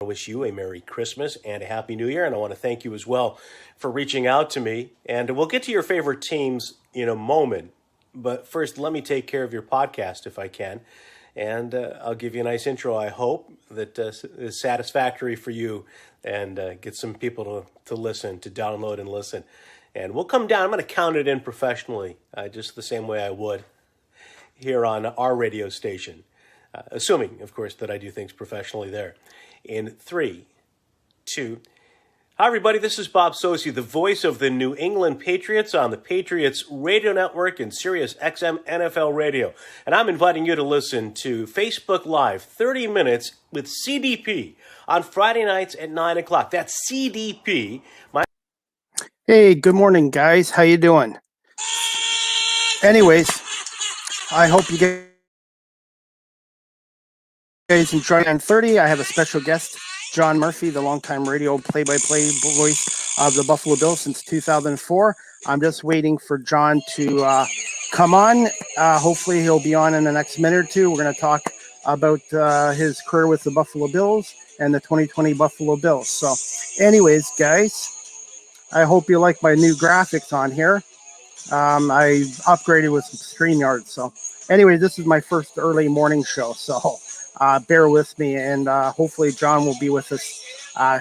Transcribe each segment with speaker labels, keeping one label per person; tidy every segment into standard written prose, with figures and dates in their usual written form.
Speaker 1: I wish you a Merry Christmas and a Happy New Year, and I want to thank you as well for reaching out to me. And we'll get to your favorite teams in a moment. But first, let me take care of your podcast if I can. And I'll give you a nice intro, I hope, that is satisfactory for you and get some people to listen, to download and listen. And we'll come down. I'm going to count it in professionally, just the same way I would here on our radio station, assuming, of course, that I do things professionally there. In 3, 2. Hi, everybody. This is Bob Sosi, the voice of the New England Patriots on the Patriots Radio Network and Sirius XM NFL Radio. And I'm inviting you to listen to Facebook Live 30 minutes with CDP on Friday nights at 9 o'clock. That's CDP.
Speaker 2: Hey, good morning, guys. How you doing? Anyways, I hope you guys enjoy 9:30. I have a special guest, John Murphy, the longtime radio play-by-play voice of the Buffalo Bills since 2004. I'm just waiting for John to come on. Hopefully he'll be on in the next minute or two. We're going to talk about his career with the Buffalo Bills and the 2020 Buffalo Bills. So anyways, guys, I hope you like my new graphics on here. I upgraded with some StreamYard. So anyway, this is my first early morning show. So bear with me, and hopefully John will be with us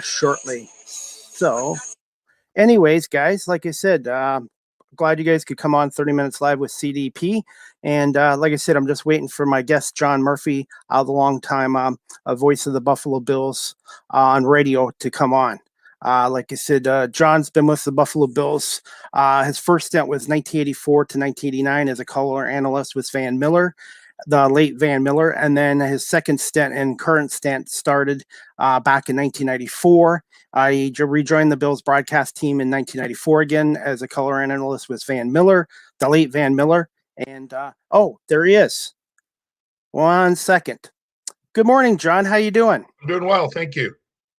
Speaker 2: shortly. So anyways, guys, like I said, glad you guys could come on 30 Minutes Live with CDP. And like I said, I'm just waiting for my guest, John Murphy, the longtime voice of the Buffalo Bills on radio, to come on. Like I said, John's been with the Buffalo Bills. His first stint was 1984 to 1989 as a color analyst with Van Miller, the late Van Miller. And then his second stint and current stint started back in 1994. He rejoined the Bills broadcast team in 1994 again as a color analyst with Van Miller, the late Van Miller. And, oh, there he is. 1 second. Good morning, John. How you doing?
Speaker 3: I'm doing well. Thank you.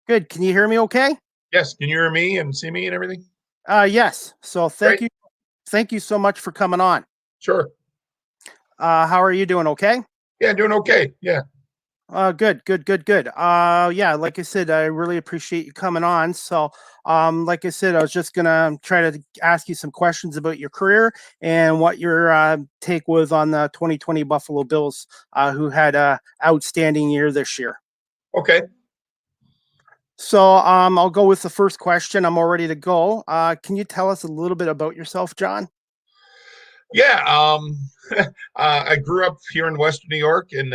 Speaker 2: Good. Can you hear me okay?
Speaker 3: Yes. Can you hear me and see me and everything?
Speaker 2: Yes. So thank
Speaker 3: Great.
Speaker 2: you. Thank you so much for coming on.
Speaker 3: Sure.
Speaker 2: How are you doing? Okay?
Speaker 3: Yeah, doing okay. Yeah.
Speaker 2: Good. Yeah, like I said, I really appreciate you coming on. So, like I said, I was just gonna try to ask you some questions about your career and what your take was on the 2020 Buffalo Bills, who had a outstanding year this year.
Speaker 3: Okay.
Speaker 2: So, I'll go with the first question. I'm all ready to go. Can you tell us a little bit about yourself, John?
Speaker 3: Yeah. I grew up here in Western New York and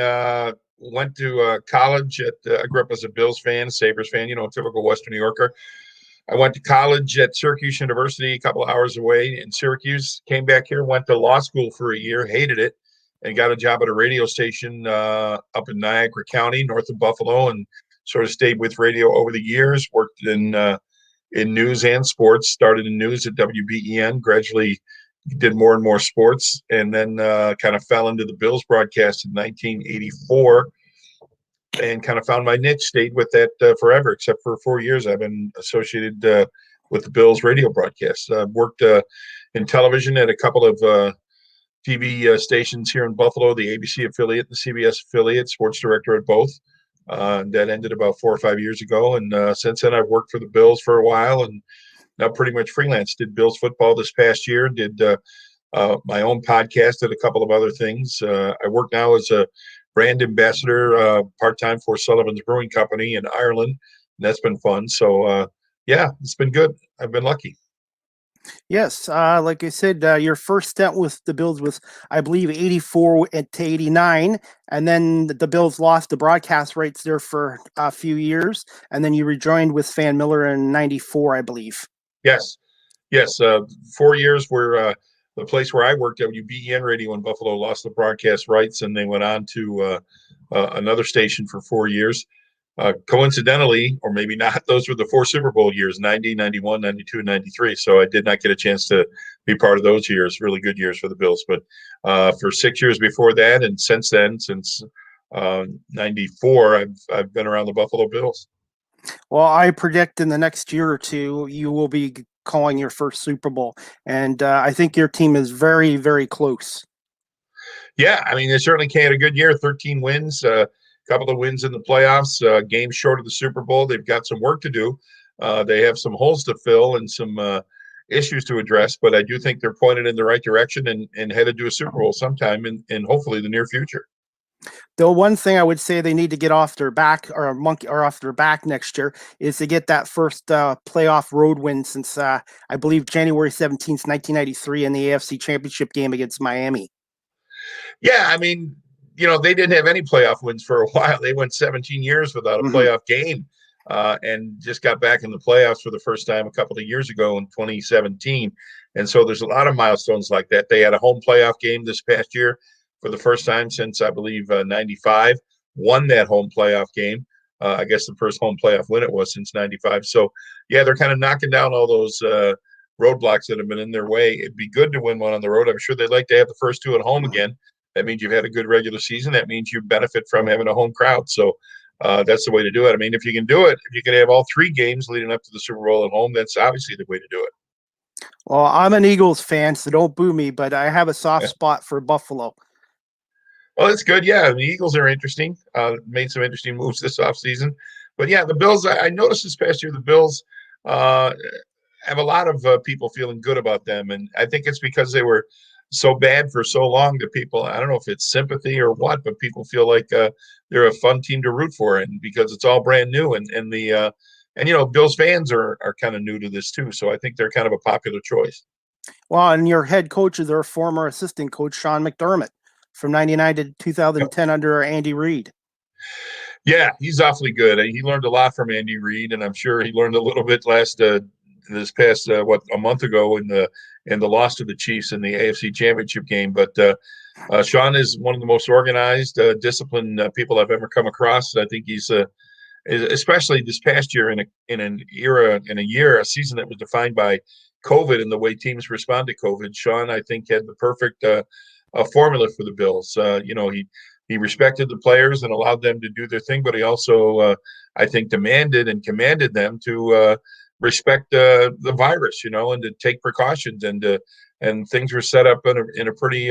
Speaker 3: went to college at. I grew up as a Bills fan, Sabres fan. You know, typical Western New Yorker. I went to college at Syracuse University, a couple of hours away in Syracuse. Came back here, went to law school for a year, hated it, and got a job at a radio station up in Niagara County, north of Buffalo, and sort of stayed with radio over the years. Worked in news and sports. Started in news at WBEN. Gradually did more and more sports, and then kind of fell into the Bills broadcast in 1984, and kind of found my niche. Stayed with that forever, except for 4 years I've been associated with the Bills radio broadcasts. Worked in television at a couple of TV stations here in Buffalo, the ABC affiliate, the CBS affiliate, sports director at both. That ended about 4 or 5 years ago. And since then, I've worked for the Bills for a while and now pretty much freelance. Did Bills football this past year, did my own podcast, did a couple of other things. I work now as a brand ambassador part-time for Sullivan's Brewing Company in Ireland. And that's been fun. So, yeah, it's been good. I've been lucky.
Speaker 2: Yes, like I said, your first stint with the Bills was, I believe, 84 to 89, and then the Bills lost the broadcast rights there for a few years, and then you rejoined with Van Miller in 94, I believe.
Speaker 3: Yes. 4 years where the place where I worked, WBEN Radio in Buffalo, lost the broadcast rights, and they went on to another station for 4 years. Coincidentally, or maybe not, those were the 4 Super Bowl years, 90, 91, 92, and 93. So I did not get a chance to be part of those years, really good years for the Bills. But for 6 years before that, and since then, since 94, I've been around the Buffalo Bills.
Speaker 2: Well, I predict in the next year or two, you will be calling your first Super Bowl. And I think your team is very, very close.
Speaker 3: Yeah, I mean, they certainly had a good year, 13 wins. couple of wins in the playoffs, games short of the Super Bowl. They've got some work to do. They have some holes to fill and some issues to address, but I do think they're pointed in the right direction and headed to a Super Bowl sometime in hopefully the near future.
Speaker 2: The one thing I would say they need to get off their back or off their back next year is to get that first playoff road win since I believe January 17th, 1993 in the AFC Championship game against Miami.
Speaker 3: Yeah, I mean, they didn't have any playoff wins for a while. They went 17 years without a playoff game, and just got back in the playoffs for the first time a couple of years ago in 2017. And so there's a lot of milestones like that. They had a home playoff game this past year for the first time since, I believe, 95, won that home playoff game. I guess the first home playoff win it was since 95. So, yeah, they're kind of knocking down all those roadblocks that have been in their way. It'd be good to win one on the road. I'm sure they'd like to have the first two at home again. That means you've had a good regular season. That means you benefit from having a home crowd. So that's the way to do it. I mean, if you can do it, if you can have all three games leading up to the Super Bowl at home, that's obviously the way to do it.
Speaker 2: Well, I'm an Eagles fan, so don't boo me, but I have a soft spot for Buffalo.
Speaker 3: Well, that's good. Yeah, the Eagles are interesting. Made some interesting moves this offseason. But, yeah, the Bills, I noticed this past year, the Bills have a lot of people feeling good about them. And I think it's because they were so bad for so long that people, I don't know if it's sympathy or what, but people feel like they're a fun team to root for, and because it's all brand new. And Bills fans are kind of new to this too. So I think they're kind of a popular choice.
Speaker 2: Well, and your head coach is their former assistant coach, Sean McDermott, from 99 to 2010 under Andy Reid.
Speaker 3: Yeah, he's awfully good. He learned a lot from Andy Reid, and I'm sure he learned a little bit this past a month ago in the loss to the Chiefs in the AFC Championship game. But Sean is one of the most organized, disciplined people I've ever come across. I think he's especially this past year in a season that was defined by COVID and the way teams respond to COVID. Sean, I think, had the perfect formula for the Bills. He respected the players and allowed them to do their thing, but he also, I think, demanded and commanded them to respect the virus, and to take precautions, and things were set up in a pretty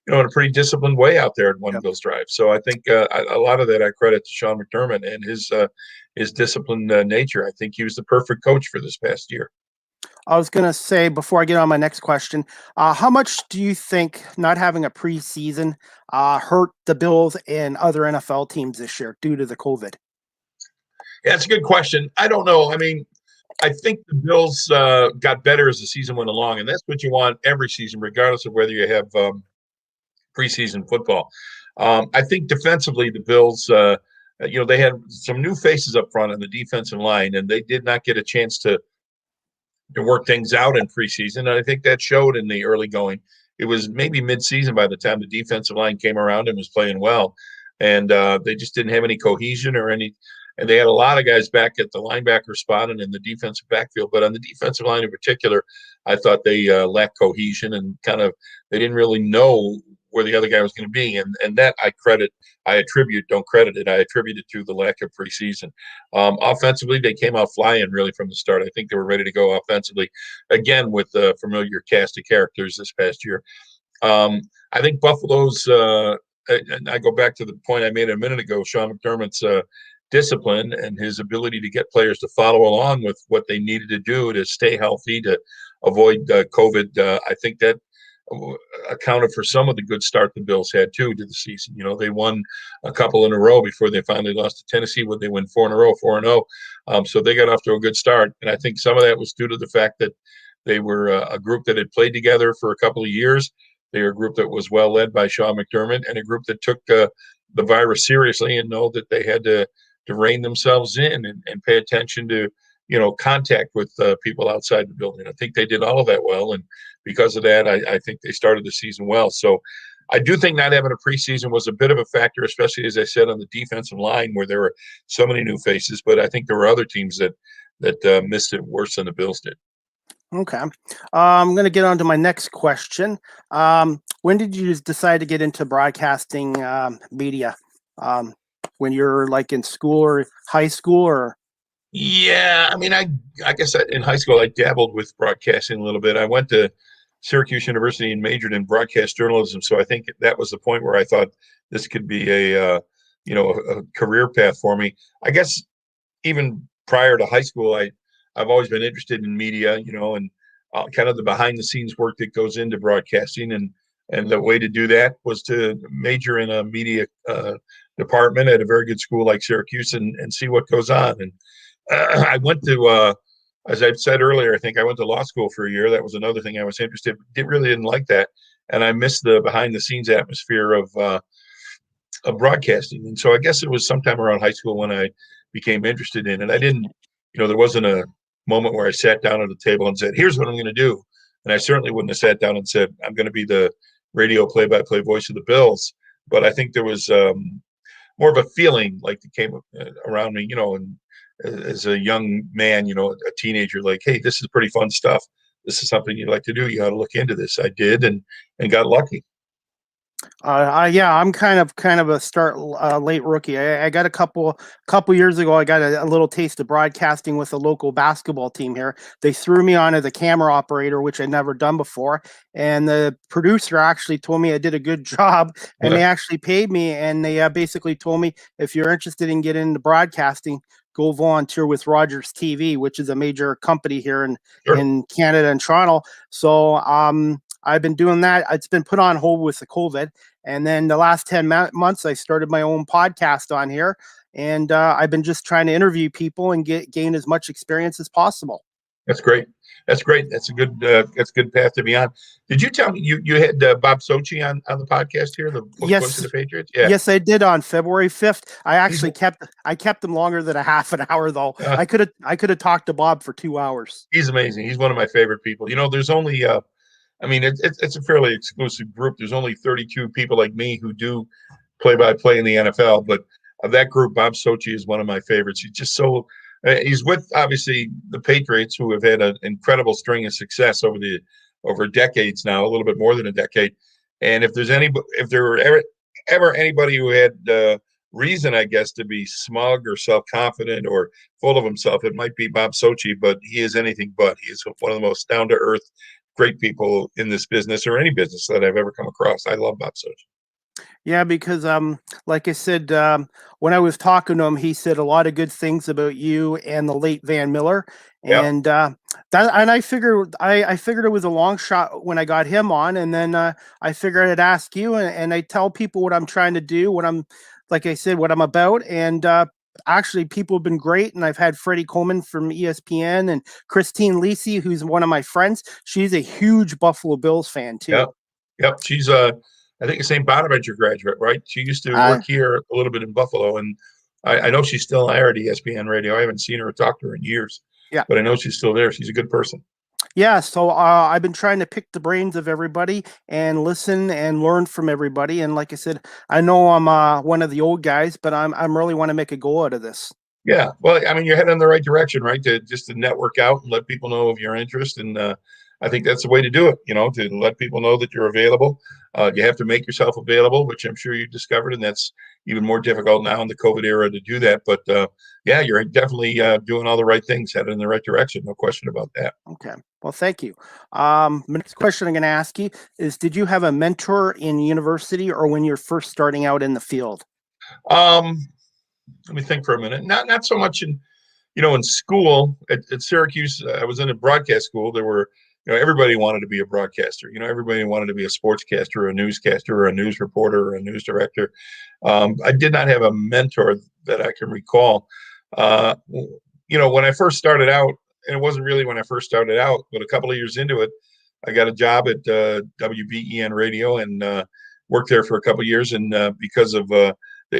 Speaker 3: in a pretty disciplined way out there at one of those drives. So I think a lot of that I credit to Sean McDermott and his disciplined nature. I think he was the perfect coach for this past year.
Speaker 2: I was going to say, before I get on my next question, how much do you think not having a preseason hurt the Bills and other NFL teams this year due to the COVID?
Speaker 3: Yeah, it's a good question. I don't know. I mean, I think the Bills got better as the season went along, and that's what you want every season, regardless of whether you have preseason football. I think defensively, the Bills, they had some new faces up front on the defensive line, and they did not get a chance to work things out in preseason. And I think that showed in the early going. It was maybe mid-season by the time the defensive line came around and was playing well. And they just didn't have any cohesion and they had a lot of guys back at the linebacker spot and in the defensive backfield. But on the defensive line in particular, I thought they lacked cohesion and they didn't really know where the other guy was going to be. And that I attribute it to the lack of preseason. Offensively, they came out flying really from the start. I think they were ready to go offensively, again, with the familiar cast of characters this past year. I think Buffalo's, and I go back to the point I made a minute ago, Sean McDermott's discipline and his ability to get players to follow along with what they needed to do to stay healthy, to avoid COVID. I think that accounted for some of the good start the Bills had too to the season. They won a couple in a row before they finally lost to Tennessee. When they win 4 in a row, 4-0. So they got off to a good start. And I think some of that was due to the fact that they were a group that had played together for a couple of years. They were a group that was well led by Sean McDermott, and a group that took the virus seriously and know that they had to rein themselves in and pay attention to contact with people outside the building. I think they did all of that well, and because of that, I think they started the season well. So I do think not having a preseason was a bit of a factor, especially, as I said, on the defensive line where there were so many new faces. But I think there were other teams that missed it worse than the Bills did.
Speaker 2: Okay. I'm going to get on to my next question. When did you decide to get into broadcasting media? When you're like in school or high school, or?
Speaker 3: Yeah, I mean, I guess in high school I dabbled with broadcasting a little bit. I went to Syracuse University and majored in broadcast journalism, so I think that was the point where I thought this could be a a career path for me. I guess even prior to high school, I've always been interested in media, and kind of the behind the scenes work that goes into broadcasting. And the way to do that was to major in a media department at a very good school like Syracuse and see what goes on. And I went to, as I've said earlier, I think I went to law school for a year. That was another thing I was interested. Really didn't like that, and I missed the behind the scenes atmosphere of broadcasting. And so I guess it was sometime around high school when I became interested in it. I didn't, there wasn't a moment where I sat down at a table and said, "Here's what I'm going to do." And I certainly wouldn't have sat down and said, "I'm going to be the radio play-by-play voice of the Bills." But I think there was more of a feeling like that came around me, and as a young man, a teenager, like, "Hey, this is pretty fun stuff. This is something you'd like to do. You ought to look into this." I did, and got lucky.
Speaker 2: Yeah, I'm kind of a start late rookie. I got a couple years ago. I got a little taste of broadcasting with a local basketball team here. They threw me on as a camera operator, which I'd never done before. And the producer actually told me I did a good job, and they actually paid me. And they basically told me, if you're interested in getting into broadcasting, go volunteer with Rogers TV, which is a major company here in Canada and Toronto. So I've been doing that. It's been put on hold with the COVID. And then the last 10 months, I started my own podcast on here. And I've been just trying to interview people and gain as much experience as possible.
Speaker 3: That's great. That's great. That's a good path to be on. Did you tell me you had Bob Sochi on the podcast here, the voice of the Patriots?
Speaker 2: Yeah. Yes, I did on February 5th. I actually kept him longer than a half an hour though. I could have talked to Bob for 2 hours.
Speaker 3: He's amazing. He's one of my favorite people. There's only it's a fairly exclusive group. There's only 32 people like me who do play-by-play in the NFL, but of that group, Bob Sochi is one of my favorites. He's just so he's with obviously the Patriots, who have had an incredible string of success over decades now, a little bit more than a decade. And if there were ever anybody who had reason, I guess, to be smug or self-confident or full of himself, it might be Bob Sochi. But he is anything but. He is one of the most down-to-earth, great people in this business, or any business, that I've ever come across. I love Bob Sochi.
Speaker 2: Yeah, because like I said, when I was talking to him, he said a lot of good things about you and the late Van Miller, and I figured it was a long shot when I got him on, and then I figured I'd ask you, and I tell people what I'm trying to do, what I'm about, and actually people have been great, and I've had Freddie Coleman from ESPN and Christine Lisi, who's one of my friends. She's a huge Buffalo Bills fan too.
Speaker 3: Yep. She's I think the St. Bonaventure graduate, right? She used to work here a little bit in Buffalo, and I know she's still there at ESPN Radio. I haven't seen her or talked to her in years, but I know she's still there. She's a good person.
Speaker 2: Yeah, so I've been trying to pick the brains of everybody and listen and learn from everybody. And like I said, I know I'm one of the old guys, but I'm really want to make a go out of this.
Speaker 3: Yeah, well, you're heading in the right direction, right? To network out and let people know of your interest, and I think that's the way to do it. To let people know that you're available. You have to make yourself available, which I'm sure you discovered, and that's even more difficult now in the COVID era to do that. But yeah, you're definitely doing all the right things, headed in the right direction. No question about that.
Speaker 2: Okay. Well, thank you. The next question I'm going to ask you is: did you have a mentor in university or when you're first starting out in the field?
Speaker 3: Let me think for a minute. Not so much in school at Syracuse. I was in a broadcast school. There were, everybody wanted to be a broadcaster. Everybody wanted to be a sportscaster, or a newscaster, or a news reporter, or a news director. I did not have a mentor that I can recall. When I first started out, and it wasn't really when I first started out, but a couple of years into it, I got a job at WBEN Radio and worked there for a couple of years. And because of the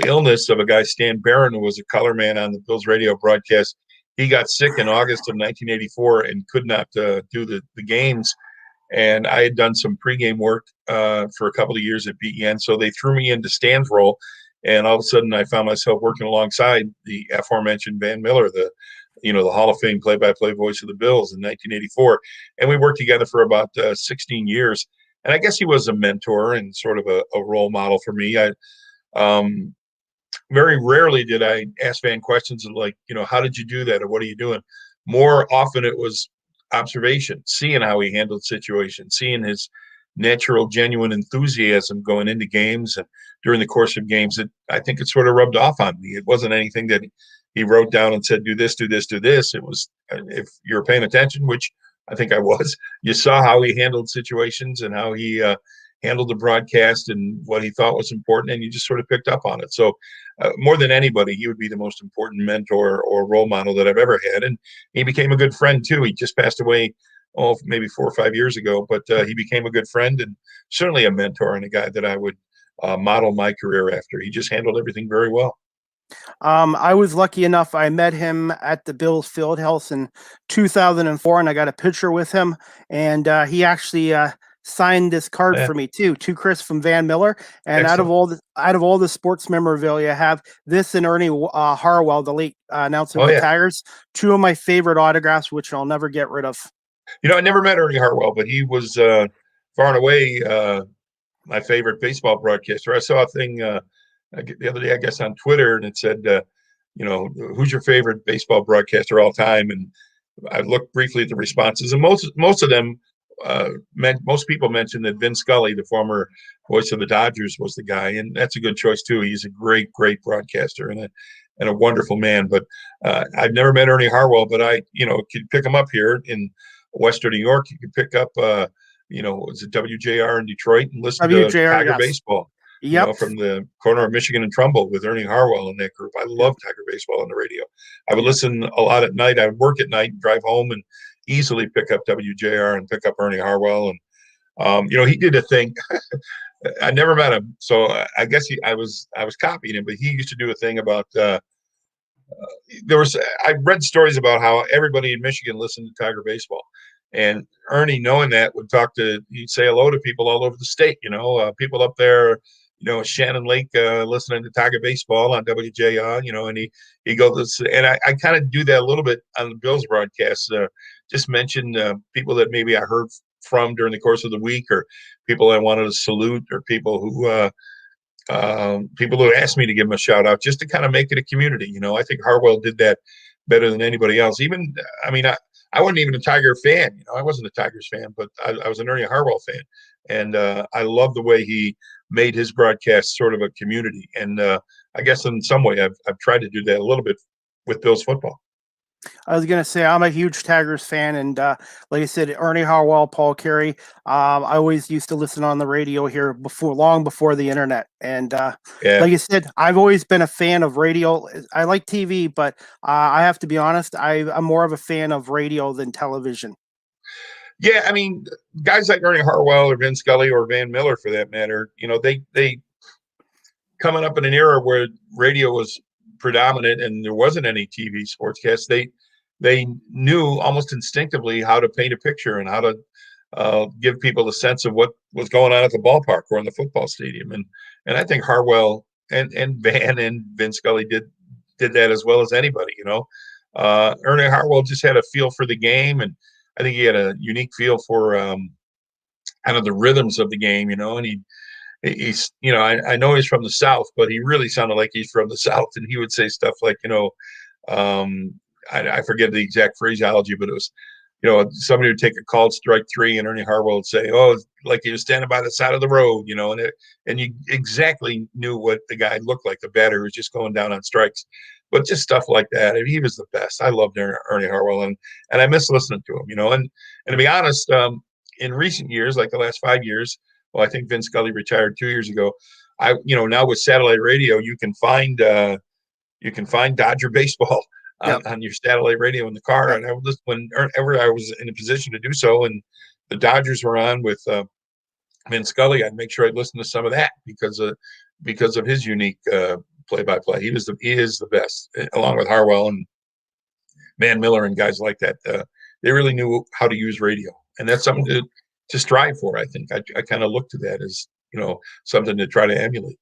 Speaker 3: illness of a guy, Stan Barron, who was a color man on the Bills radio broadcast, he got sick in August of 1984 and could not do the games. And I had done some pregame work for a couple of years at BEN. So they threw me into Stan's role. And all of a sudden I found myself working alongside the aforementioned Van Miller, the Hall of Fame play-by-play voice of the Bills in 1984. And we worked together for about 16 years. And I guess he was a mentor and sort of a role model for me. Very rarely did I ask Van questions like, how did you do that? Or what are you doing? More often it was observation, seeing how he handled situations, seeing his natural, genuine enthusiasm going into games and during the course of games. I think it sort of rubbed off on me. It wasn't anything that he wrote down and said, do this, do this, do this. It was, if you're paying attention, which I think I was, you saw how he handled situations and how he handled the broadcast and what he thought was important, and you just sort of picked up on it. So more than anybody, he would be the most important mentor or role model that I've ever had. And he became a good friend too. He just passed away, maybe 4 or 5 years ago, but he became a good friend and certainly a mentor and a guy that I would model my career after. He just handled everything very well.
Speaker 2: I was lucky enough. I met him at the Bills field house in 2004, and I got a picture with him. And he actually signed this card for me too, to Chris from Van Miller. And
Speaker 3: Excellent.
Speaker 2: out of all the sports memorabilia, I have this and Ernie Harwell, the late announcer of the Tigers, two of my favorite autographs, which I'll never get rid of.
Speaker 3: I never met Ernie Harwell, but he was far and away my favorite baseball broadcaster. I saw a thing the other day, I guess, on Twitter, and it said, who's your favorite baseball broadcaster all time? And I looked briefly at the responses, and most of them, most people mentioned that Vin Scully, the former voice of the Dodgers, was the guy, and that's a good choice too. He's a great broadcaster and a wonderful man. But I've never met Ernie Harwell, but I could pick him up here in Western New York. You could pick up, was it WJR in Detroit, and listen to Tiger baseball.
Speaker 2: Yep.
Speaker 3: From the corner of Michigan and Trumbull with Ernie Harwell in that group. I love Tiger baseball on the radio. I would listen a lot at night. I would work at night and drive home and easily pick up WJR and pick up Ernie Harwell. And he did a thing. I never met him, so I guess I was copying him. But he used to do a thing about I read stories about how everybody in Michigan listened to Tiger baseball. And Ernie, knowing that, he'd say hello to people all over the state, people up there, Shannon Lake, listening to Tiger baseball on WJR, and he goes, and I kind of do that a little bit on the Bills broadcast, just mention people that maybe I heard from during the course of the week, or people I wanted to salute, or people who asked me to give them a shout out, just to kind of make it a community. I think Harwell did that better than anybody else. I wasn't even a Tiger fan. I wasn't a Tigers fan, but I was an Ernie Harwell fan. And I love the way he made his broadcast sort of a community. And I guess in some way I've tried to do that a little bit with Bills football.
Speaker 2: I was going to say I'm a huge Tigers fan, and like I said, Ernie Harwell, Paul Carey. I always used to listen on the radio here long before the internet. And like I said, I've always been a fan of radio. I like TV, but I have to be honest, I'm more of a fan of radio than television.
Speaker 3: Yeah, guys like Ernie Harwell or Vin Scully or Van Miller, for that matter, they coming up in an era where radio was predominant and there wasn't any TV sportscasts. They knew almost instinctively how to paint a picture and how to give people a sense of what was going on at the ballpark or in the football stadium. And I think Harwell and Van and Vin Scully did that as well as anybody. Ernie Harwell just had a feel for the game, and I think he had a unique feel for kind of the rhythms of the game. And he's I know he's from the South, but he really sounded like he's from the South, and he would say stuff like, I forget the exact phraseology, but it was, somebody would take a called strike three, and Ernie Harwell would say, "Oh, it's like he was standing by the side of the road," and you exactly knew what the guy looked like, the batter who was just going down on strikes. But just stuff like that. He was the best. I loved Ernie Harwell, and I miss listening to him. And to be honest, in recent years, like the last 5 years, well, I think Vin Scully retired 2 years ago. Now with satellite radio, you can find Dodger baseball on your satellite radio in the car. And I would listen whenever I was in a position to do so, and the Dodgers were on with Vin Scully, I'd make sure I'd listen to some of that because of his unique play-by-play. He is the best, along with Harwell and Van Miller and guys like that. They really knew how to use radio, and that's something to strive for. I think I kind of look to that as something to try to emulate.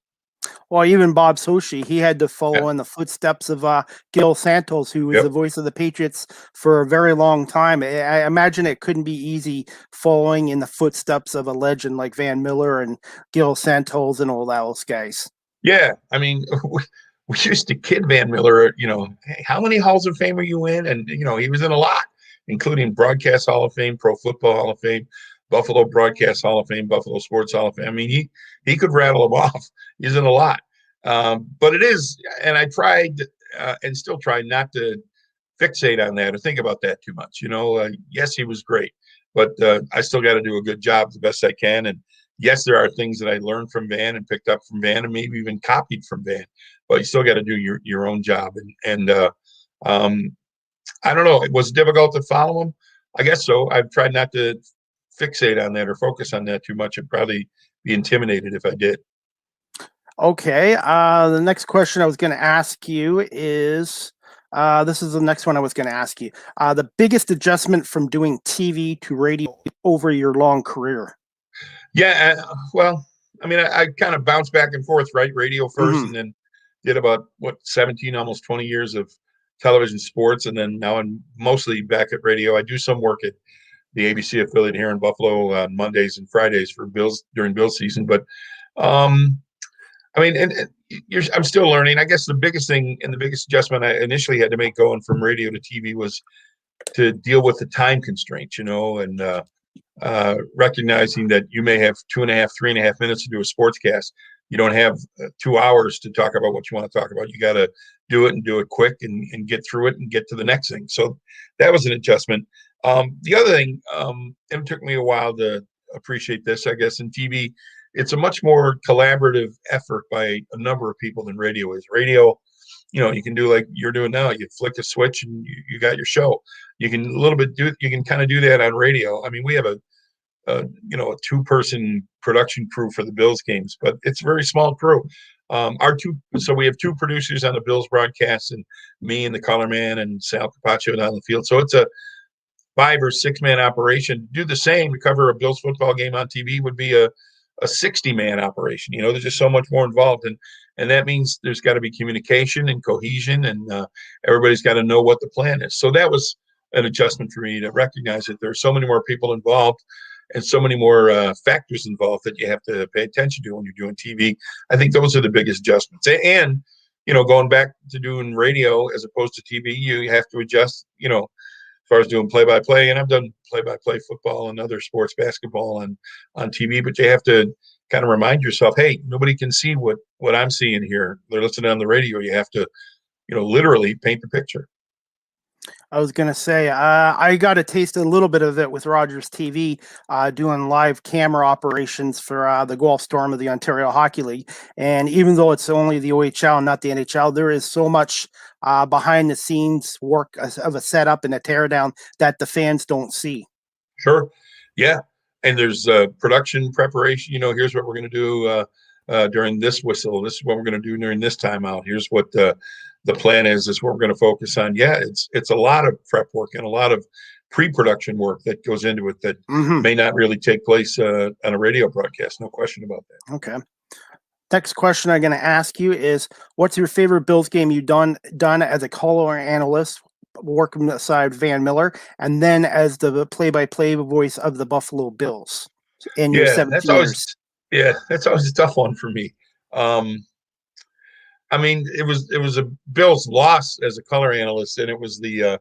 Speaker 2: Well, even Bob Sochi, he had to follow in the footsteps of Gil Santos, who was the voice of the Patriots for a very long time. I imagine it couldn't be easy following in the footsteps of a legend like Van Miller and Gil Santos and all those guys.
Speaker 3: Yeah, we used to kid Van Miller, hey, how many Halls of Fame are you in? And, he was in a lot, including Broadcast Hall of Fame, Pro Football Hall of Fame. Buffalo Broadcast Hall of Fame, Buffalo Sports Hall of Fame. I mean, he could rattle them off. He's in a lot. But it is, and I tried and still try not to fixate on that or think about that too much. Yes, he was great, but I still got to do a good job the best I can. And yes, there are things that I learned from Van and picked up from Van and maybe even copied from Van, but you still got to do your own job. And I don't know. It was difficult to follow him. I guess so. I've tried not to fixate on that or focus on that too much. I'd probably be intimidated if I did.
Speaker 2: Okay. The next question I was going to ask you is, this is the next one I was going to ask you. The biggest adjustment from doing TV to radio over your long career.
Speaker 3: Yeah. Well, I mean, I kind of bounced back and forth, right? Radio 1st, and then did about 17, almost 20 years of television sports. And then now I'm mostly back at radio. I do some work at the ABC affiliate here in Buffalo on Mondays and Fridays for Bills during Bills season. But, I mean, I'm still learning. I guess the biggest thing and the biggest adjustment I initially had to make going from radio to TV was to deal with the time constraints, and recognizing that you may have 2.5, 3.5 minutes to do a sportscast. You don't have 2 hours to talk about what you want to talk about. You got to do it and do it quick and get through it and get to the next thing. So that was an adjustment. The other thing, and it took me a while to appreciate this, I guess, in TV, it's a much more collaborative effort by a number of people than radio is. Radio, you can do like you're doing now. You flick a switch and you got your show. You can you can kind of do that on radio. I mean, we have a 2-person production crew for the Bills games, but it's a very small crew. So we have 2 producers on the Bills broadcast, and me and the color man and Sal Capaccio down the field. So it's a 5 or 6-man operation. Do the same to cover a Bills football game on TV would be a 60-man operation. There's just so much more involved, and that means there's got to be communication and cohesion, and everybody's got to know what the plan is. So that was an adjustment for me to recognize that there are so many more people involved and so many more factors involved that you have to pay attention to when you're doing TV. I think those are the biggest adjustments. And going back to doing radio as opposed to TV, you have to adjust, as far as doing play-by-play, and I've done play-by-play football and other sports, basketball on TV, but you have to kind of remind yourself, hey, nobody can see what I'm seeing here. They're listening on the radio. You have to, literally paint the picture.
Speaker 2: I was going to say, I got to taste a little bit of it with Rogers TV, doing live camera operations for the Guelph Storm of the Ontario Hockey League. And even though it's only the OHL, not the NHL, there is so much behind the scenes work of a setup and a teardown that the fans don't see.
Speaker 3: Sure. Yeah. And there's production preparation. Here's what we're going to do during this whistle. This is what we're going to do during this timeout. Here's what the plan is what we're going to focus on. Yeah, it's a lot of prep work and a lot of pre-production work that goes into it that may not really take place on a radio broadcast. No question about that.
Speaker 2: Okay. Next question I'm going to ask you is, what's your favorite Bills game you've done as a color analyst, working aside Van Miller, and then as the play-by-play voice of the Buffalo Bills in your 17 years?
Speaker 3: That's always a tough one for me. I mean, it was a Bills loss as a color analyst, and it was the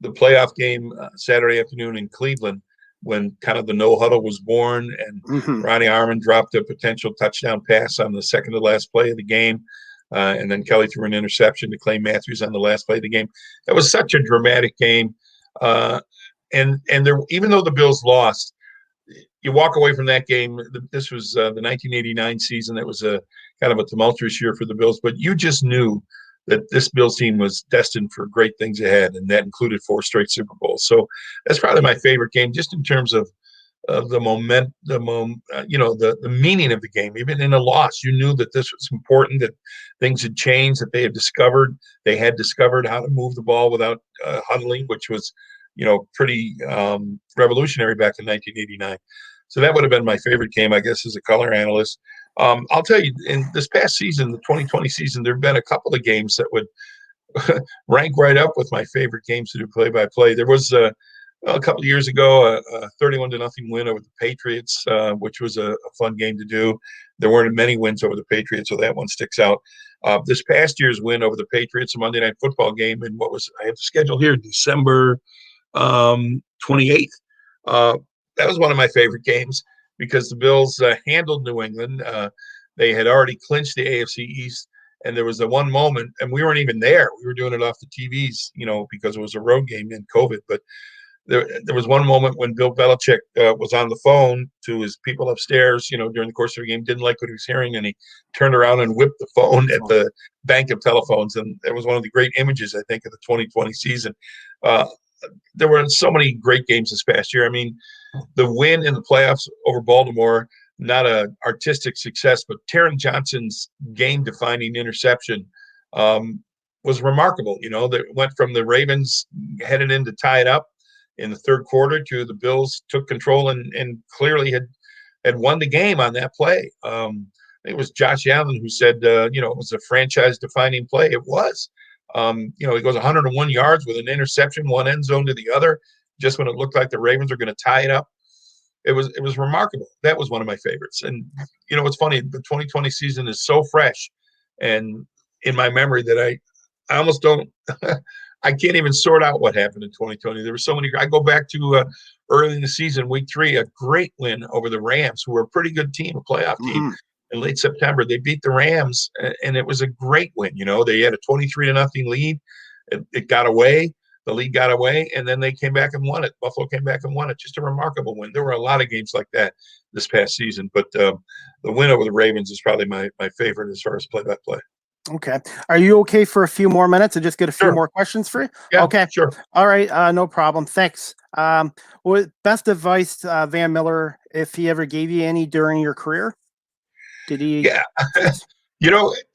Speaker 3: playoff game Saturday afternoon in Cleveland when kind of the no huddle was born, and Ronnie Armand dropped a potential touchdown pass on the second to last play of the game, and then Kelly threw an interception to Clay Matthews on the last play of the game. That was such a dramatic game, and there, even though the Bills lost, you walk away from that game. This was the 1989 season. It was a kind of a tumultuous year for the Bills, but you just knew that this Bills team was destined for great things ahead, and that included 4 straight Super Bowls. So that's probably my favorite game, just in terms of the meaning of the game. Even in a loss, you knew that this was important, that things had changed, that they had discovered how to move the ball without huddling, which was pretty revolutionary back in 1989. So that would have been my favorite game, I guess, as a color analyst. I'll tell you, in this past season, the 2020 season, there have been a couple of games that would rank right up with my favorite games to do play-by-play. There was a couple of years ago, a 31-0 win over the Patriots, which was a fun game to do. There weren't many wins over the Patriots, so that one sticks out. This past year's win over the Patriots, a Monday Night Football game, I have the schedule here, December 28th. that was one of my favorite games because the Bills handled New England. They had already clinched the AFC East, and there was the one moment, and we weren't even there. We were doing it off the TVs, because it was a road game in COVID. But there was one moment when Bill Belichick was on the phone to his people upstairs, during the course of the game, didn't like what he was hearing, and he turned around and whipped the phone at the bank of telephones. And that was one of the great images, I think, of the 2020 season. There were so many great games this past year. I mean, the win in the playoffs over Baltimore, not a artistic success, but Taron Johnson's game-defining interception was remarkable. That went from the Ravens headed in to tie it up in the third quarter to the Bills took control and clearly had won the game on that play. I think it was Josh Allen who said, it was a franchise-defining play. It was. He goes 101 yards with an interception, one end zone to the other, just when it looked like the Ravens are going to tie it up. It was remarkable. That was one of my favorites. And, it's funny, the 2020 season is so fresh and in my memory that I almost don't I can't even sort out what happened in 2020. There were so many. I go back to early in the season, week 3, a great win over the Rams, who were a pretty good team, a playoff team. In late September, they beat the Rams, and it was a great win. They had a 23-0 lead. It got away. The league got away, and then they came back and won it. Buffalo came back and won it. Just a remarkable win. There were a lot of games like that this past season, but the win over the Ravens is probably my favorite as far as play-by-play.
Speaker 2: Okay. Are you okay for a few more minutes and just get a few more questions for you?
Speaker 3: Yeah,
Speaker 2: okay.
Speaker 3: Sure.
Speaker 2: All right. No problem. Thanks. What best advice, Van Miller, if he ever gave you any during your career? Did he?
Speaker 3: Yeah.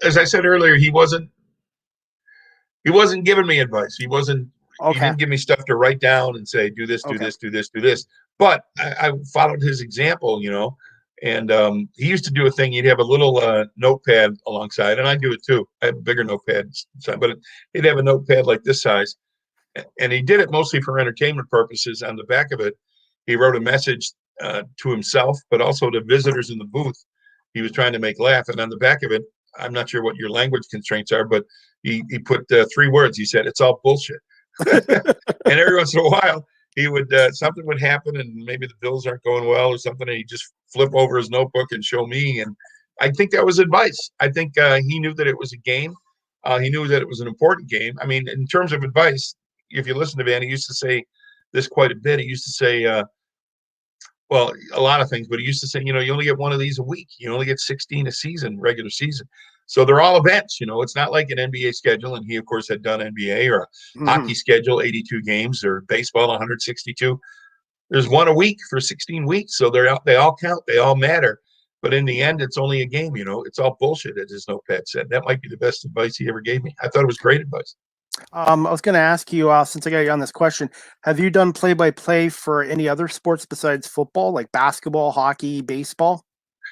Speaker 3: As I said earlier, he wasn't giving me advice. He didn't give me stuff to write down and say, do this, do this, do this, do this. But I followed his example, and he used to do a thing. He'd have a little notepad alongside, and I do it too. I have a bigger notepad, but he'd have a notepad like this size. And he did it mostly for entertainment purposes. On the back of it, he wrote a message to himself, but also to visitors in the booth. He was trying to make laugh. And on the back of it, I'm not sure what your language constraints are, but he put 3 words. He said, "It's all bullshit." And every once in a while, he would something would happen, and maybe the Bills aren't going well or something, and he'd just flip over his notebook and show me. And I think that was advice. I think he knew that it was a game. He knew that it was an important game. I mean, in terms of advice, if you listen to Van, he used to say this quite a bit. He used to say, well, a lot of things, but he used to say, you only get one of these a week. You only get 16 a season, regular season. So they're all events, it's not like an NBA schedule. And he, of course, had done NBA or a hockey schedule, 82 games, or baseball, 162. There's one a week for 16 weeks. So they all count. They all matter. But in the end, it's only a game, it's all bullshit, as his notepad said. That might be the best advice he ever gave me. I thought it was great advice.
Speaker 2: I was going to ask you, since I got you on this question, have you done play-by-play for any other sports besides football, like basketball, hockey, baseball?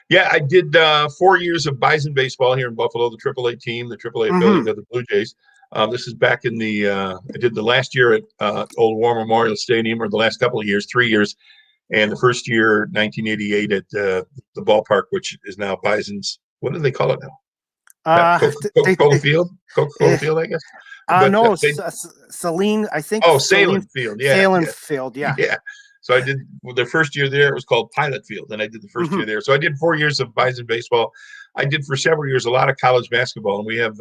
Speaker 3: Yeah, I did 4 years of Bison baseball here in Buffalo, the AAA team, the AAA affiliate of the Blue Jays. This is back in I did the last year at Old War Memorial Stadium, or the last couple of years, 3 years, and the first year, 1988, at the ballpark, which is now Bison's. What do they call it now? Coca-Cola Field? Coca-Cola Field, I guess.
Speaker 2: No, Saline, I think.
Speaker 3: Oh, Salem Field, yeah.
Speaker 2: Salem Field, yeah.
Speaker 3: Yeah. So I did the first year there. It was called Pilot Field, and I did the first year there. So I did 4 years of Bison baseball. I did for several years a lot of college basketball, and we have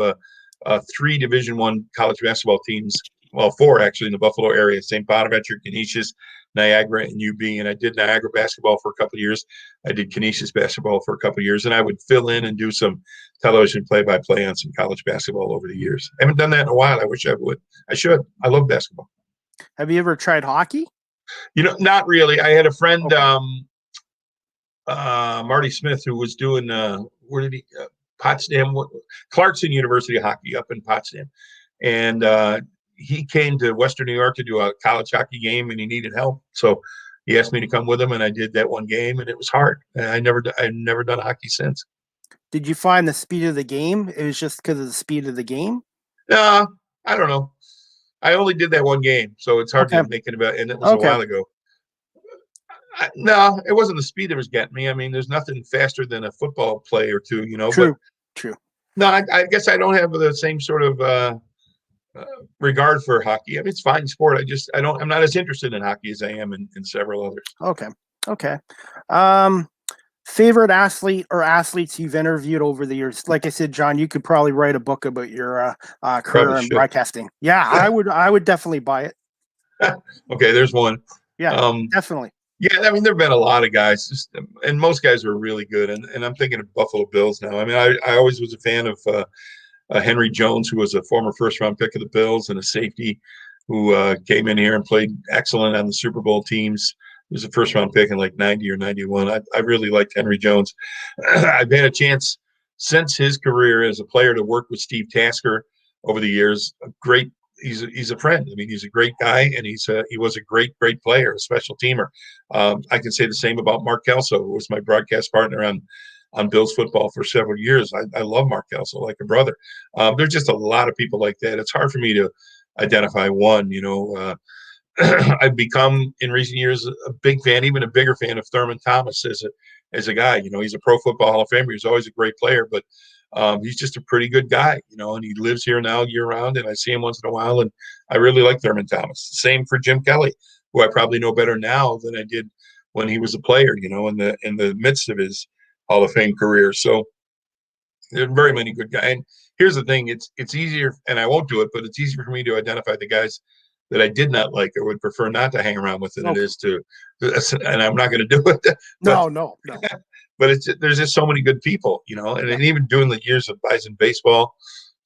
Speaker 3: 3 Division I college basketball teams. Well, 4 actually in the Buffalo area: St. Bonaventure, Canisius, Niagara, and UB. And I did Niagara basketball for a couple of years. I did Canisius basketball for a couple of years, and I would fill in and do some television play-by-play on some college basketball over the years. I haven't done that in a while. I wish I would. I should. I love basketball.
Speaker 2: Have you ever tried hockey?
Speaker 3: Not really. I had a friend, Marty Smith, who was doing where did he? Potsdam, Clarkson University hockey up in Potsdam, and he came to Western New York to do a college hockey game, and he needed help, so he asked me to come with him, and I did that one game, and it was hard. I've never done hockey since.
Speaker 2: Did you find the speed of the game? It was just because of the speed of the game?
Speaker 3: I don't know. I only did that one game, so it's hard to think about, and it was a while ago. No, it wasn't the speed that was getting me. I mean, there's nothing faster than a football play or two,
Speaker 2: True.
Speaker 3: No, I guess I don't have the same sort of regard for hockey. I mean, it's fine sport. I'm not as interested in hockey as I am in several others.
Speaker 2: Okay. Okay. Um, Favorite athlete or athletes you've interviewed over the years? Like I said, John, you could probably write a book about your
Speaker 3: Probably
Speaker 2: career in
Speaker 3: should.
Speaker 2: broadcasting. Yeah, I would. I would definitely buy it.
Speaker 3: Okay, there's one.
Speaker 2: Yeah,
Speaker 3: Um,
Speaker 2: definitely.
Speaker 3: yeah, I mean, there've been a lot of guys, and most guys are really good. And I'm thinking of Buffalo Bills now. I mean, I always was a fan of Henry Jones, who was a former first round pick of the Bills and a safety who came in here and played excellent on the Super Bowl teams. He was a first round pick in like 90 or 91. I really liked Henry Jones. I've had a chance since his career as a player to work with Steve Tasker over the years. A great, he's a friend. I mean, he's a great guy, and he was a great player, a special teamer. I can say the same about Mark Kelso, who was my broadcast partner on Bills football for several years. I love Mark Kelso like a brother. There's just a lot of people like that. It's hard for me to identify one. I've become in recent years a big fan, even a bigger fan of Thurman Thomas as a guy. He's a Pro Football Hall of Famer. He's always a great player, but he's just a pretty good guy. And he lives here now year round, and I see him once in a while, and I really like Thurman Thomas. Same for Jim Kelly, who I probably know better now than I did when he was a player. In the midst of his Hall of Fame career. So there are very many good guys. And here's the thing: it's easier, and I won't do it, but it's easier for me to identify the guys that I did not like or would prefer not to hang around with than it
Speaker 2: Okay.
Speaker 3: is to. And I'm not going to do it. But
Speaker 2: No.
Speaker 3: but there's just so many good people, and,
Speaker 2: Yeah.
Speaker 3: and even doing the years of Bison baseball,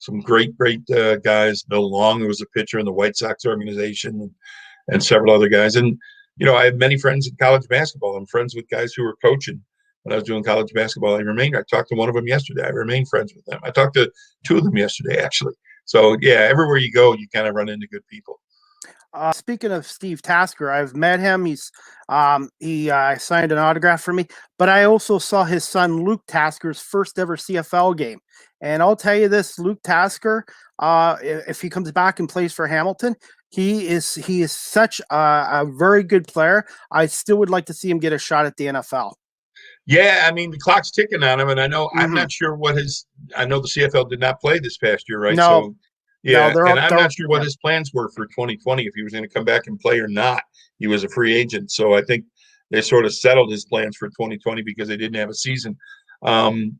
Speaker 3: some great guys. Bill Long, who was a pitcher in the White Sox organization, and several other guys. And I have many friends in college basketball. I'm friends with guys who were coaching when I was doing college basketball. I talked to one of them yesterday. I remain friends with them. I talked to two of them yesterday, actually. So yeah, everywhere you go, you kind of run into good people.
Speaker 2: Speaking of Steve Tasker, I've met him. He signed an autograph for me, but I also saw his son Luke Tasker's first ever CFL game. And I'll tell you this, Luke Tasker, if he comes back and plays for Hamilton, he is such a very good player. I still would like to see him get a shot at the NFL.
Speaker 3: Yeah, I mean the clock's ticking on him, and I'm
Speaker 2: Mm-hmm.
Speaker 3: not sure what I know the CFL did not play this past year, right?
Speaker 2: No,
Speaker 3: So
Speaker 2: no,
Speaker 3: yeah, and I'm
Speaker 2: they're
Speaker 3: not sure what his plans were for 2020 if he was going to come back and play or not. He was a free agent, so I think they sort of settled his plans for 2020 because they didn't have a season. Um,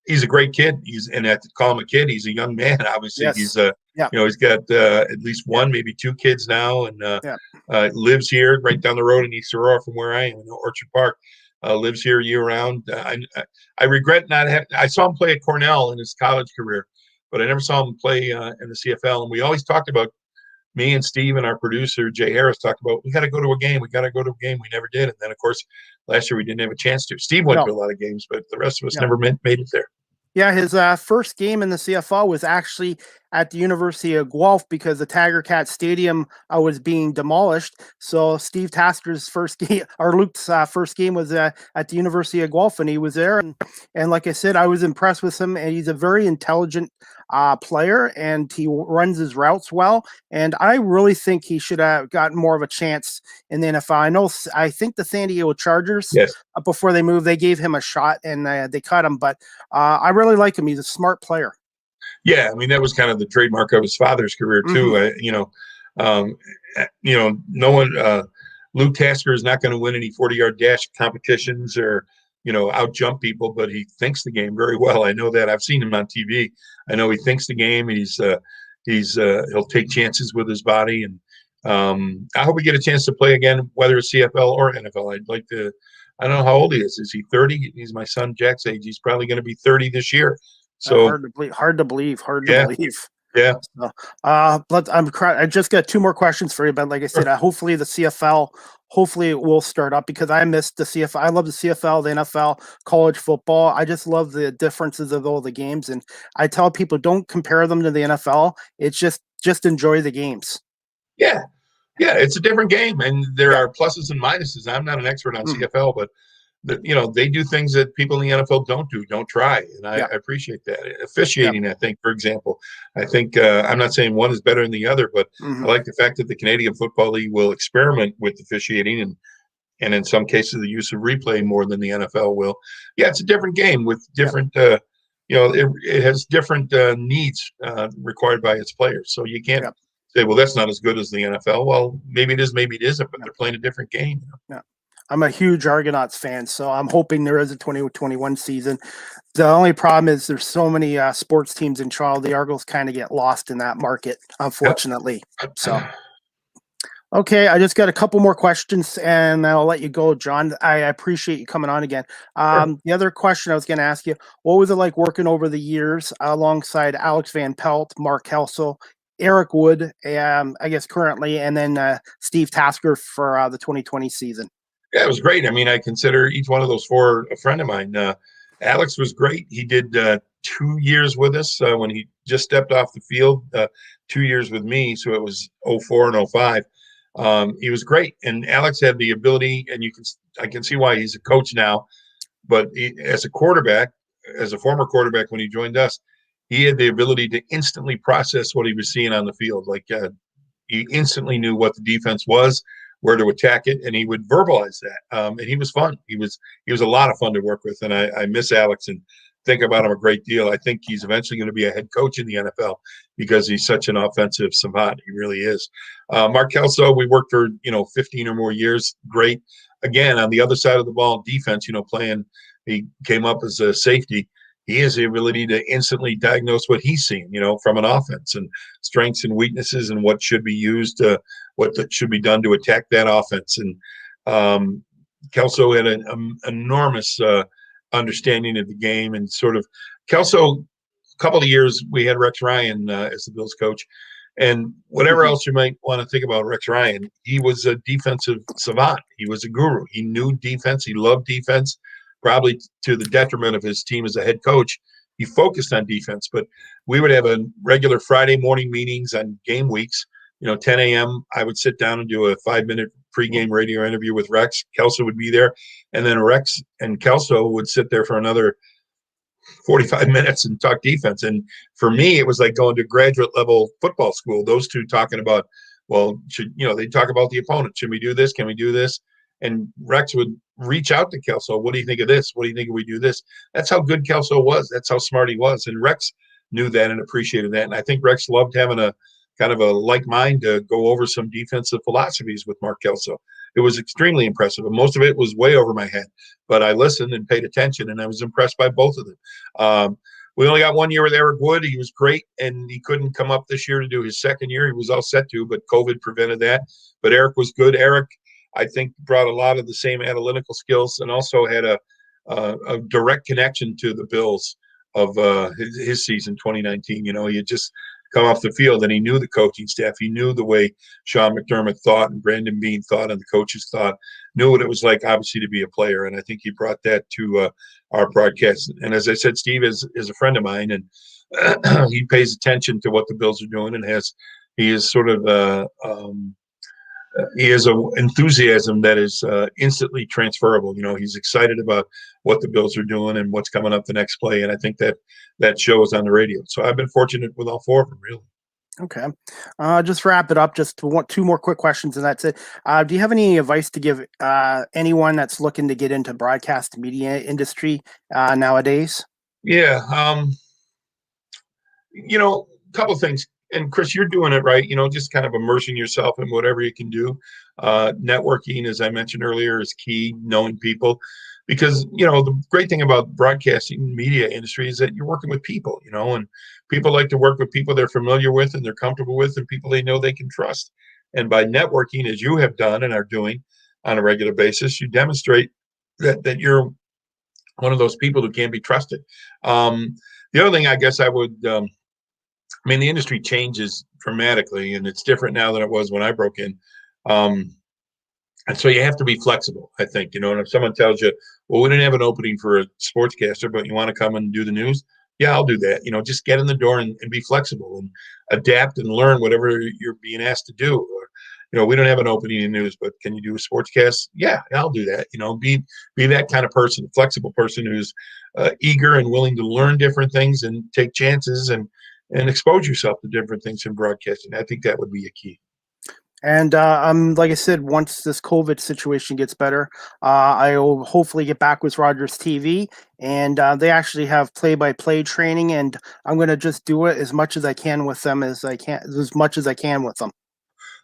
Speaker 3: he's a great kid. And to call him a kid, he's a young man. Obviously,
Speaker 2: yes, yeah,
Speaker 3: he's got at least one, maybe two kids now, and
Speaker 2: yeah.
Speaker 3: lives here right down the road in East Aurora from where I am in Orchard Park. Lives here year round. I regret not having. I saw him play at Cornell in his college career, but I never saw him play in the CFL. And we always talked about, me and Steve and our producer Jay Harris talked about, we got to go to a game. We got to go to a game. We never did. And then of course last year we didn't have a chance to. Steve went
Speaker 2: No,
Speaker 3: to a lot of games, but the rest of us
Speaker 2: yeah.
Speaker 3: never made it there.
Speaker 2: Yeah, his first game in the CFL was actually at the University of Guelph because the Tiger Cat Stadium was being demolished. So Steve Tasker's first game, or Luke's first game, was at the University of Guelph, and he was there. And like I said, I was impressed with him, and he's a very intelligent player, and he runs his routes well. And I really think he should have gotten more of a chance in the NFL. I think the San Diego Chargers,
Speaker 3: Yes.
Speaker 2: before they moved, they gave him a shot, and they cut him. But I really like him. He's a smart player.
Speaker 3: Yeah, I mean that was kind of the trademark of his father's career too. No one. Luke Tasker is not going to win any 40-yard dash competitions or out jump people, but he thinks the game very well. I know that. I've seen him on TV. I know he thinks the game. He'll take chances with his body, and I hope we get a chance to play again, whether it's CFL or NFL. I'd like to. I don't know how old he is. Is he 30? He's my son Jack's age. He's probably going to be 30 this year. So
Speaker 2: Hard to believe. Hard to believe.
Speaker 3: yeah.
Speaker 2: So, I just got two more questions for you, but like I said, hopefully the CFL, hopefully it will start up because I missed the CFL. I love the CFL, the NFL, college football. I just love the differences of all the games, and I tell people don't compare them to the NFL. It's just enjoy the games.
Speaker 3: Yeah. Yeah, it's a different game, and there
Speaker 2: Yeah.
Speaker 3: are pluses and minuses. I'm not an expert on
Speaker 2: Mhm.
Speaker 3: CFL, but they do things that people in the NFL don't try, and I
Speaker 2: Yeah.
Speaker 3: appreciate that. Officiating, I think, for example, I think I'm not saying one is better than the other, but I
Speaker 2: Mhm.
Speaker 3: like the fact that the Canadian Football League will experiment with officiating and in some cases the use of replay more than the NFL will. Yeah, it's a different game with different. It has different needs required by its players, so you can't
Speaker 2: Yeah.
Speaker 3: say, well, that's not as good as the NFL. Well, maybe it is, maybe it isn't, but
Speaker 2: Yeah.
Speaker 3: they're playing a different game.
Speaker 2: Yeah. I'm a huge Argonauts fan, so I'm hoping there is a 2021 season. The only problem is there's so many sports teams in Charlotte. The Argos kind of get lost in that market, unfortunately. So, okay, I just got a couple more questions, and I'll let you go, John. I appreciate you coming on again. The other question I was going to ask you, what was it like working over the years alongside Alex Van Pelt, Mark Kelso, Eric Wood, I guess currently, and then Steve Tasker for the 2020 season?
Speaker 3: Yeah, it was great. I mean, I consider each one of those four a friend of mine. Alex was great. He did 2 years with us when he just stepped off the field, 2 years with me. So it was '04 and '05. He was great. And Alex had the ability, and I can see why he's a coach now, but as a quarterback, as a former quarterback, when he joined us, he had the ability to instantly process what he was seeing on the field. Like he instantly knew what the defense was, where to attack it, and he would verbalize that. And he was fun. He was a lot of fun to work with, and I miss Alex and think about him a great deal. I think he's eventually going to be a head coach in the NFL because he's such an offensive savant. He really is. Mark Kelso, we worked for 15 or more years. Great. Again, on the other side of the ball, defense. Playing. He came up as a safety. He has the ability to instantly diagnose what he's seeing, from an offense and strengths and weaknesses and what should be used, what should be done to attack that offense. And Kelso had an enormous understanding of the game and sort of Kelso. A couple of years we had Rex Ryan as the Bills coach, and whatever else you might want to think about Rex Ryan, he was a defensive savant. He was a guru. He knew defense. He loved defense. Probably to the detriment of his team as a head coach. He focused on defense, but we would have a regular Friday morning meetings on game weeks. 10 a.m. I would sit down and do a 5-minute pregame radio interview with Rex. Kelso would be there, and then Rex and Kelso would sit there for another 45 minutes and talk defense. And for me, it was like going to graduate level football school. Those two talking about, they talk about the opponent. Should we do this? Can we do this? And Rex would reach out to Kelso. What do you think of this? What do you think if we do this? That's how good Kelso was. That's how smart he was. And Rex knew that and appreciated that. And I think Rex loved having a kind of a like mind to go over some defensive philosophies with Mark Kelso. It was extremely impressive. And most of it was way over my head. But I listened and paid attention, and I was impressed by both of them. We only got 1 year with Eric Wood. He was great, and he couldn't come up this year to do his second year. He was all set to, but COVID prevented that. But Eric was good. Eric, I think, brought a lot of the same analytical skills and also had a direct connection to the Bills of his season 2019. He had just come off the field and he knew the coaching staff. He knew the way Sean McDermott thought and Brandon Beane thought and the coaches thought, knew what it was like, obviously, to be a player. And I think he brought that to our broadcast. And as I said, Steve is a friend of mine, and he pays attention to what the Bills are doing and he is sort of he has an enthusiasm that is instantly transferable. He's excited about what the Bills are doing and what's coming up the next play. And I think that shows on the radio. So I've been fortunate with all four of them, really.
Speaker 2: Okay. Just wrap it up. Just two more quick questions, and that's it. Do you have any advice to give anyone that's looking to get into broadcast media industry nowadays?
Speaker 3: Yeah. A couple of things. And Chris, you're doing it right, just kind of immersing yourself in whatever you can do. Networking, as I mentioned earlier, is key, knowing people, because, the great thing about broadcasting media industry is that you're working with people, and people like to work with people they're familiar with and they're comfortable with and people they know they can trust. And by networking, as you have done and are doing on a regular basis, you demonstrate that you're one of those people who can be trusted. The other thing I guess I would, the industry changes dramatically, and it's different now than it was when I broke in. And so you have to be flexible, I think, and if someone tells you, well, we didn't have an opening for a sportscaster, but you want to come and do the news, yeah, I'll do that. Just get in the door and be flexible and adapt and learn whatever you're being asked to do. Or, we don't have an opening in news, but can you do a sportscast? Yeah, I'll do that. Be that kind of person, flexible person who's eager and willing to learn different things and take chances and expose yourself to different things in broadcasting. I think that would be a key.
Speaker 2: And like I said, once this COVID situation gets better, I will hopefully get back with Rogers TV, and they actually have play-by-play training, and I'm going to just do it as much as I can with them as much as I can with them.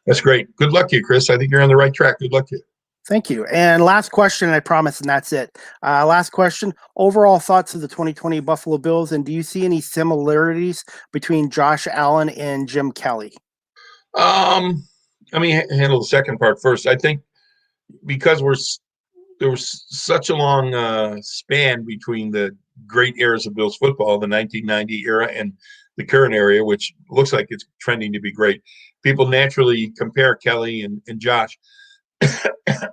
Speaker 3: That's great. Good luck to you, Chris. I think you're on the right track. Good luck to you.
Speaker 2: Thank you. And last question, I promise, and that's it. Last question. Overall thoughts of the 2020 Buffalo Bills, and do you see any similarities between Josh Allen and Jim Kelly?
Speaker 3: Let me handle the second part first. I think because there was such a long span between the great eras of Bills football, the 1990 era and the current era, which looks like it's trending to be great. People naturally compare Kelly and Josh.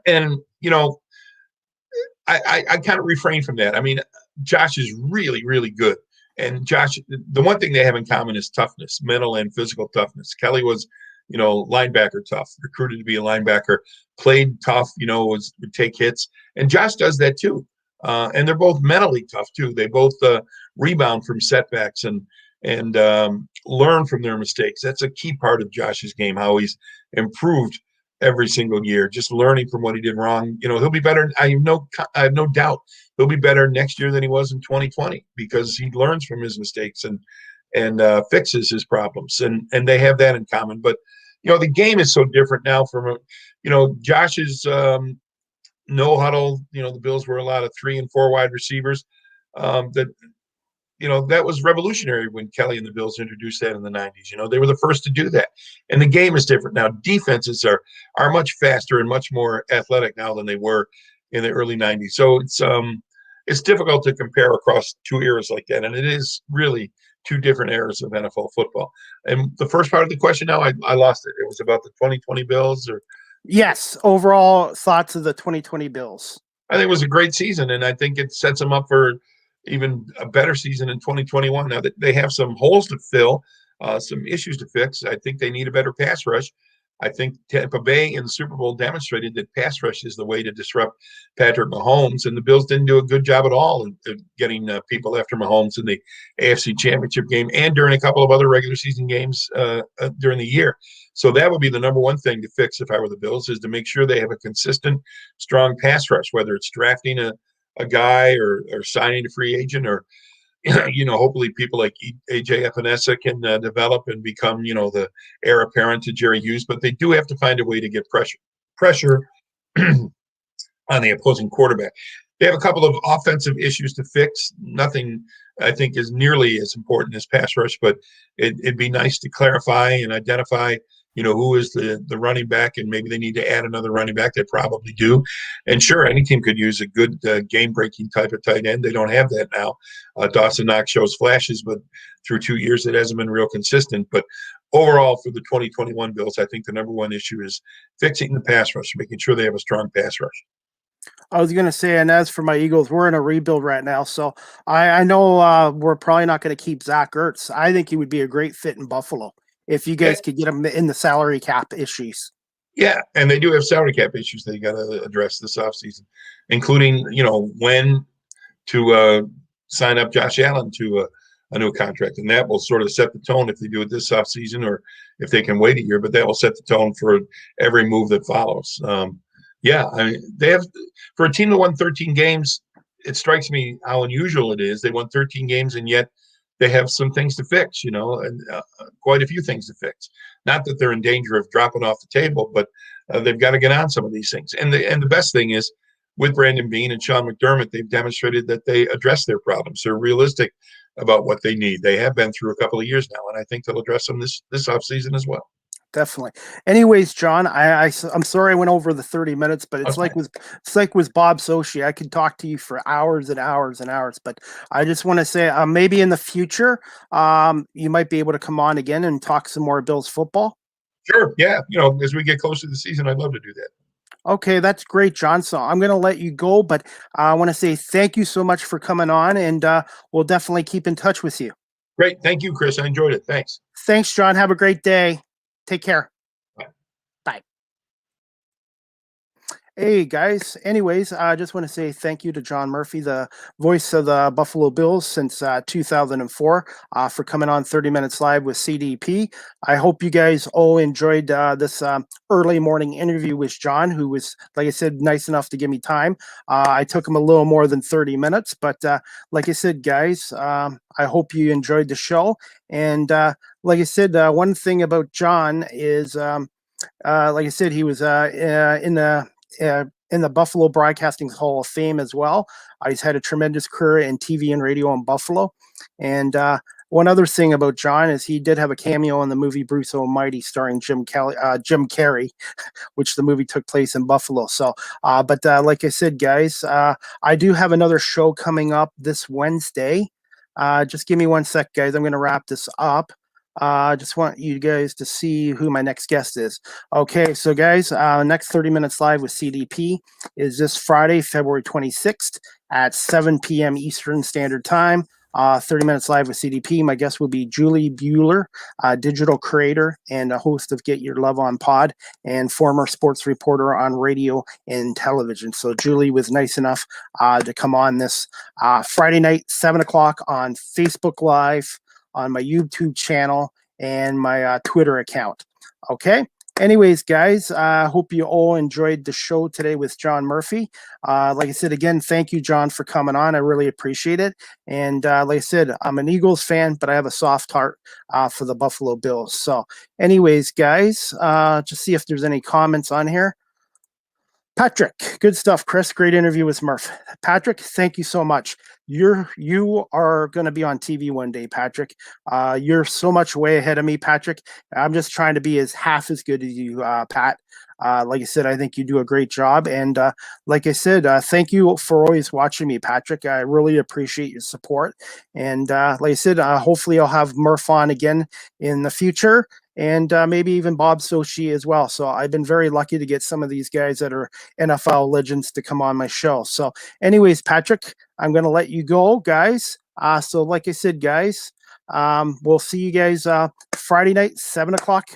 Speaker 3: And, I kind of refrain from that. I mean, Josh is really, really good. And Josh, the one thing they have in common is toughness, mental and physical toughness. Kelly was, linebacker tough, recruited to be a linebacker, played tough, would take hits. And Josh does that too. And they're both mentally tough too. They both rebound from setbacks and learn from their mistakes. That's a key part of Josh's game, how he's improved every single year, just learning from what he did wrong. He'll be better. I have no doubt he'll be better next year than he was in 2020 because he learns from his mistakes and fixes his problems. And they have that in common. But the game is so different now from Josh's no huddle. The Bills were a lot of 3 and 4 wide receivers. That was revolutionary when Kelly and the Bills introduced that in the 90s. They were the first to do that. And the game is different now. Defenses are much faster and much more athletic now than they were in the early 90s. So it's difficult to compare across 2 eras like that. And it is really 2 different eras of NFL football. And the first part of the question now, I lost it. It was about the 2020 Bills or.
Speaker 2: Yes. Overall thoughts of the 2020 Bills.
Speaker 3: I think it was a great season, and I think it sets them up for even a better season in 2021. Now that they have some holes to fill, some issues to fix. I think they need a better pass rush. I think Tampa Bay in the Super Bowl demonstrated that pass rush is the way to disrupt Patrick Mahomes, and the Bills didn't do a good job at all in getting people after Mahomes in the AFC Championship game and during a couple of other regular season games during the year. So that would be the number one thing to fix if I were the Bills, is to make sure they have a consistent, strong pass rush, whether it's drafting a guy or signing a free agent or hopefully people like AJ Epinesa can develop and become, the heir apparent to Jerry Hughes. But they do have to find a way to get pressure on the opposing quarterback. They have a couple of offensive issues to fix. Nothing, I think, is nearly as important as pass rush, but it'd be nice to clarify and identify who is the running back, and maybe they need to add another running back. They probably do. And sure, any team could use a good game-breaking type of tight end. They don't have that now. Dawson Knox shows flashes, but through 2 years, it hasn't been real consistent. But overall, for the 2021 Bills, I think the number one issue is fixing the pass rush, making sure they have a strong pass rush.
Speaker 2: I was going to say, and as for my Eagles, we're in a rebuild right now. So I know we're probably not going to keep Zach Ertz. I think he would be a great fit in Buffalo if you guys could get him in the salary cap issues.
Speaker 3: Yeah, and they do have salary cap issues they got to address this offseason, including, when to sign up Josh Allen to a new contract. And that will sort of set the tone if they do it this offseason or if they can wait a year, but that will set the tone for every move that follows. Yeah, I mean, they have, for a team that won 13 games, it strikes me how unusual it is. They won 13 games, and yet they have some things to fix, and quite a few things to fix. Not that they're in danger of dropping off the table, but they've got to get on some of these things. And the best thing is, with Brandon Beane and Sean McDermott, they've demonstrated that they address their problems. They're realistic about what they need. They have been through a couple of years now, and I think they'll address them this offseason as well.
Speaker 2: Definitely. Anyways, John, I'm sorry I went over the 30 minutes, but it's like with Bob Sochi. I could talk to you for hours and hours and hours, but I just want to say maybe in the future you might be able to come on again and talk some more Bills football.
Speaker 3: Sure. Yeah. As we get closer to the season, I'd love to do that.
Speaker 2: Okay, that's great, John. So I'm going to let you go, but I want to say thank you so much for coming on, and we'll definitely keep in touch with you.
Speaker 3: Great. Thank you, Chris. I enjoyed it. Thanks.
Speaker 2: Thanks, John. Have a great day. Take care. Bye. Hey, guys. Anyways, I just want to say thank you to John Murphy, the voice of the Buffalo Bills since 2004, for coming on 30 Minutes Live with CDP. I hope you guys all enjoyed this early morning interview with John, who was, like I said, nice enough to give me time. I took him a little more than 30 minutes, but like I said, guys, I hope you enjoyed the show. And like I said, one thing about John is, like I said, he was in in the Buffalo Broadcasting Hall of Fame as well. He's had a tremendous career in TV and radio in Buffalo. And one other thing about John is he did have a cameo in the movie Bruce Almighty, starring Jim Carrey, which the movie took place in Buffalo. So, but like I said, guys, I do have another show coming up this Wednesday. Just give me one sec, guys. I'm going to wrap this up. I just want you guys to see who my next guest is. Okay, so guys, next 30 Minutes Live with CDP is this Friday, February 26th at 7 p.m. Eastern Standard Time. 30 Minutes Live with CDP. My guest will be Julie Bueller, digital creator and a host of Get Your Love On Pod and former sports reporter on radio and television. So Julie was nice enough to come on this Friday night, 7 o'clock on Facebook Live, on my YouTube channel, and my Twitter account. Okay. Anyways, guys, I hope you all enjoyed the show today with John Murphy. Like I said, again, thank you, John, for coming on. I really appreciate it. And like I said, I'm an Eagles fan, but I have a soft heart for the Buffalo Bills. So anyways, guys, just see if there's any comments on here. Patrick, good stuff, Chris. Great interview with Murph. Patrick, thank you so much. You are going to be on TV one day, Patrick. You're so much way ahead of me, Patrick. I'm just trying to be half as good as you, Pat. Like I said, I think you do a great job. And like I said, thank you for always watching me, Patrick. I really appreciate your support. And like I said, hopefully I'll have Murph on again in the future. And maybe even Bob Sochi as well. So I've been very lucky to get some of these guys that are NFL legends to come on my show. So anyways, Patrick, I'm going to let you go, guys. So like I said, guys, we'll see you guys Friday night, 7 o'clock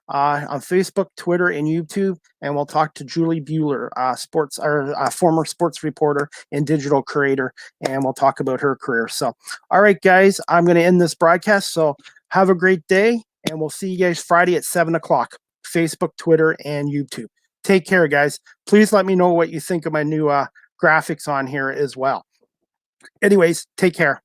Speaker 2: on Facebook, Twitter, and YouTube. And we'll talk to Julie Bueller, former sports reporter and digital creator. And we'll talk about her career. So, all right, guys, I'm going to end this broadcast. So have a great day. And we'll see you guys Friday at 7 o'clock, Facebook, Twitter, and YouTube. Take care, guys. Please let me know what you think of my new graphics on here as well. Anyways, take care.